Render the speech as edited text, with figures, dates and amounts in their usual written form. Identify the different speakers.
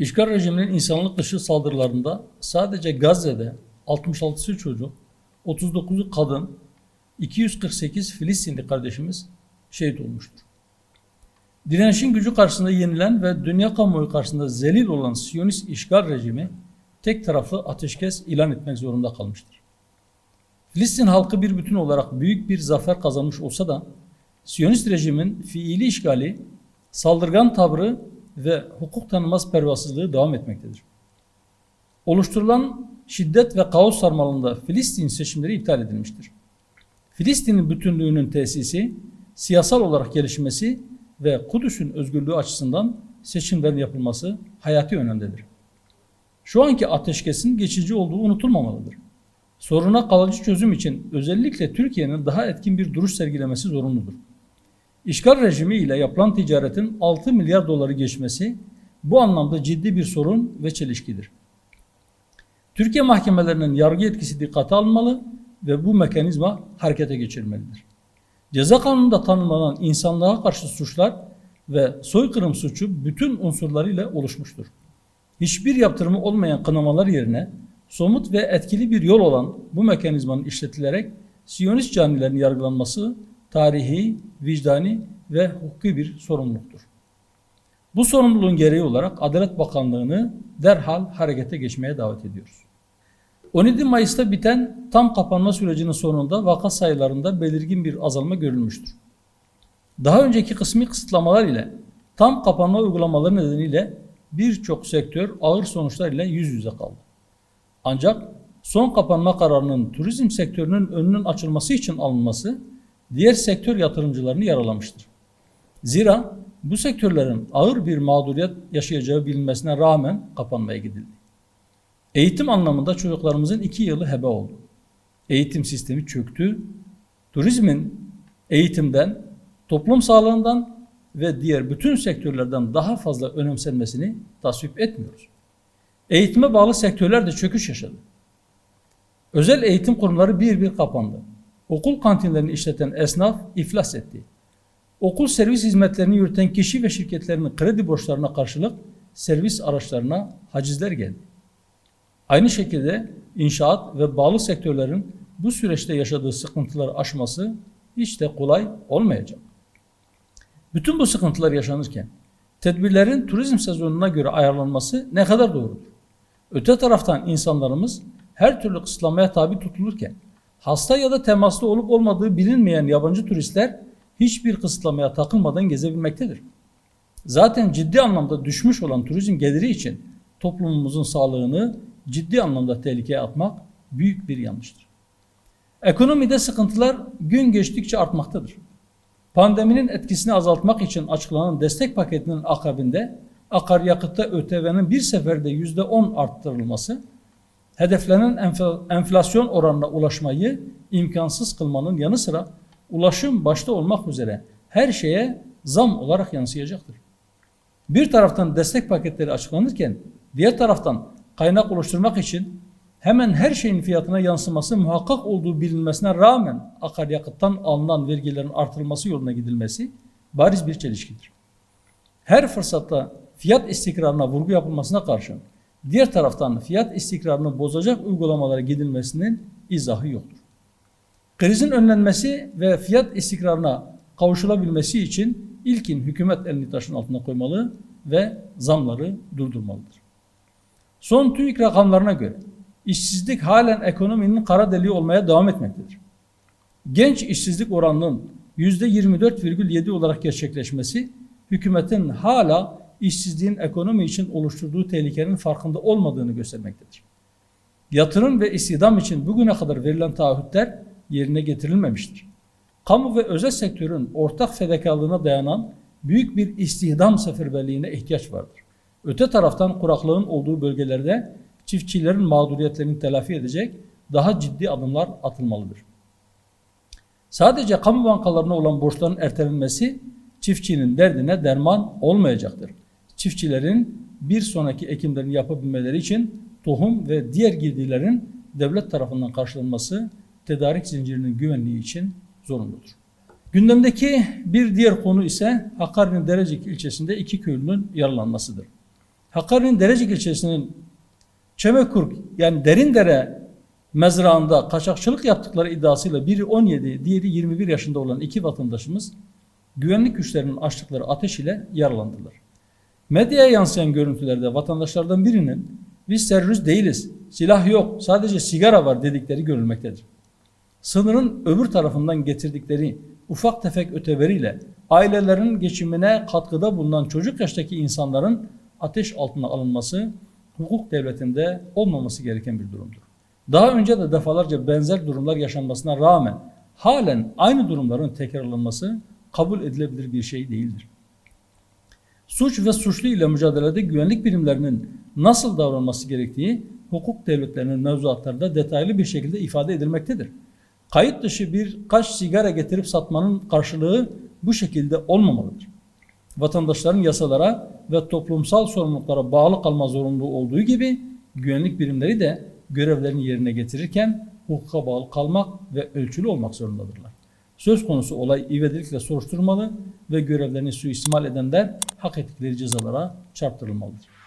Speaker 1: İşgal rejiminin insanlık dışı saldırılarında sadece Gazze'de 66'sı çocuk, 39'u kadın, 248 Filistinli kardeşimiz şehit olmuştur. Direnişin gücü karşısında yenilen ve dünya kamuoyu karşısında zelil olan Siyonist işgal rejimi tek taraflı ateşkes ilan etmek zorunda kalmıştır. Filistin halkı bir bütün olarak büyük bir zafer kazanmış olsa da Siyonist rejimin fiili işgali, saldırgan tavrı ve hukuk tanımaz pervasızlığı devam etmektedir. Oluşturulan şiddet ve kaos sarmalında Filistin seçimleri iptal edilmiştir. Filistin'in bütünlüğünün tesisi, siyasal olarak gelişmesi ve Kudüs'ün özgürlüğü açısından seçimlerin yapılması hayati önemdedir. Şu anki ateşkesin geçici olduğu unutulmamalıdır. Soruna kalıcı çözüm için özellikle Türkiye'nin daha etkin bir duruş sergilemesi zorunludur. İşgal rejimi ile yapılan ticaretin 6 milyar doları geçmesi bu anlamda ciddi bir sorun ve çelişkidir. Türkiye mahkemelerinin yargı yetkisi dikkate alınmalı ve bu mekanizma harekete geçirilmelidir. Ceza kanununda tanımlanan insanlığa karşı suçlar ve soykırım suçu bütün unsurlarıyla oluşmuştur. Hiçbir yaptırımı olmayan kınamalar yerine somut ve etkili bir yol olan bu mekanizmanın işletilerek Siyonist canilerin yargılanması tarihi, vicdani ve hukuki bir sorumluluktur. Bu sorumluluğun gereği olarak Adalet Bakanlığı'nı derhal harekete geçmeye davet ediyoruz. 17 Mayıs'ta biten tam kapanma sürecinin sonunda vaka sayılarında belirgin bir azalma görülmüştür. Daha önceki kısmi kısıtlamalar ile tam kapanma uygulamaları nedeniyle birçok sektör ağır sonuçlar ile yüz yüze kaldı. Ancak son kapanma kararının turizm sektörünün önünün açılması için alınması diğer sektör yatırımcılarını yaralamıştır. Zira bu sektörlerin ağır bir mağduriyet yaşayacağı bilinmesine rağmen kapanmaya gidildi. Eğitim anlamında çocuklarımızın 2 yılı hebe oldu. Eğitim sistemi çöktü. Turizmin eğitimden, toplum sağlığından ve diğer bütün sektörlerden daha fazla önemsenmesini tasvip etmiyoruz. Eğitime bağlı sektörler de çöküş yaşadı. Özel eğitim kurumları bir bir kapandı. Okul kantinlerini işleten esnaf iflas etti. Okul servis hizmetlerini yürüten kişi ve şirketlerinin kredi borçlarına karşılık servis araçlarına hacizler geldi. Aynı şekilde inşaat ve bağlı sektörlerin bu süreçte yaşadığı sıkıntıları aşması hiç de kolay olmayacak. Bütün bu sıkıntılar yaşanırken tedbirlerin turizm sezonuna göre ayarlanması ne kadar doğrudur? Öte taraftan insanlarımız her türlü kısıtlamaya tabi tutulurken hasta ya da temaslı olup olmadığı bilinmeyen yabancı turistler hiçbir kısıtlamaya takılmadan gezebilmektedir. Zaten ciddi anlamda düşmüş olan turizm geliri için toplumumuzun sağlığını ciddi anlamda tehlikeye atmak büyük bir yanlıştır. Ekonomide sıkıntılar gün geçtikçe artmaktadır. Pandeminin etkisini azaltmak için açıklanan destek paketinin akabinde akaryakıtta ÖTV'nin bir seferde %10 arttırılması, hedeflenen enflasyon oranına ulaşmayı imkansız kılmanın yanı sıra ulaşım başta olmak üzere her şeye zam olarak yansıyacaktır. Bir taraftan destek paketleri açıklanırken diğer taraftan kaynak oluşturmak için hemen her şeyin fiyatına yansıması muhakkak olduğu bilinmesine rağmen akaryakıttan alınan vergilerin artırılması yoluna gidilmesi bariz bir çelişkidir. Her fırsatta fiyat istikrarına vurgu yapılmasına karşın diğer taraftan fiyat istikrarını bozacak uygulamalara gidilmesinin izahı yoktur. Krizin önlenmesi ve fiyat istikrarına kavuşulabilmesi için ilkin hükümet elini taşın altına koymalı ve zamları durdurmalıdır. Son TÜİK rakamlarına göre işsizlik halen ekonominin kara deliği olmaya devam etmektedir. Genç işsizlik oranının %24,7 olarak gerçekleşmesi hükümetin hala işsizliğin ekonomi için oluşturduğu tehlikenin farkında olmadığını göstermektedir. Yatırım ve istihdam için bugüne kadar verilen taahhütler yerine getirilmemiştir. Kamu ve özel sektörün ortak fedakarlığına dayanan büyük bir istihdam seferberliğine ihtiyaç vardır. Öte taraftan kuraklığın olduğu bölgelerde çiftçilerin mağduriyetlerini telafi edecek daha ciddi adımlar atılmalıdır. Sadece kamu bankalarına olan borçların ertelenmesi çiftçinin derdine derman olmayacaktır. Çiftçilerin bir sonraki ekimlerini yapabilmeleri için tohum ve diğer girdilerin devlet tarafından karşılanması tedarik zincirinin güvenliği için zorunludur. Gündemdeki bir diğer konu ise Hakkari'nin Derecik ilçesinde 2 köylünün yaralanmasıdır. Hakkari'nin Derecik ilçesinin Çemekurk yani Derindere mezrağında kaçakçılık yaptıkları iddiasıyla biri 17, diğeri 21 yaşında olan iki vatandaşımız güvenlik güçlerinin açtıkları ateş ile yaralandılar. Medyaya yansıyan görüntülerde vatandaşlardan birinin biz terörist değiliz, silah yok, sadece sigara var dedikleri görülmektedir. Sınırın öbür tarafından getirdikleri ufak tefek öteveriyle ailelerinin geçimine katkıda bulunan çocuk yaştaki insanların ateş altına alınması hukuk devletinde olmaması gereken bir durumdur. Daha önce de defalarca benzer durumlar yaşanmasına rağmen halen aynı durumların tekrarlanması kabul edilebilir bir şey değildir. Suç ve suçlu ile mücadelede güvenlik birimlerinin nasıl davranması gerektiği hukuk devletlerinin mevzuatlarında detaylı bir şekilde ifade edilmektedir. Kayıt dışı birkaç sigara getirip satmanın karşılığı bu şekilde olmamalıdır. Vatandaşların yasalara ve toplumsal sorumluluklara bağlı kalma zorunluluğu olduğu gibi güvenlik birimleri de görevlerini yerine getirirken hukuka bağlı kalmak ve ölçülü olmak zorundadırlar. Söz konusu olay ivedilikle soruşturulmalı ve görevlerini suistimal edenler hak ettikleri cezalara çarptırılmalıdır.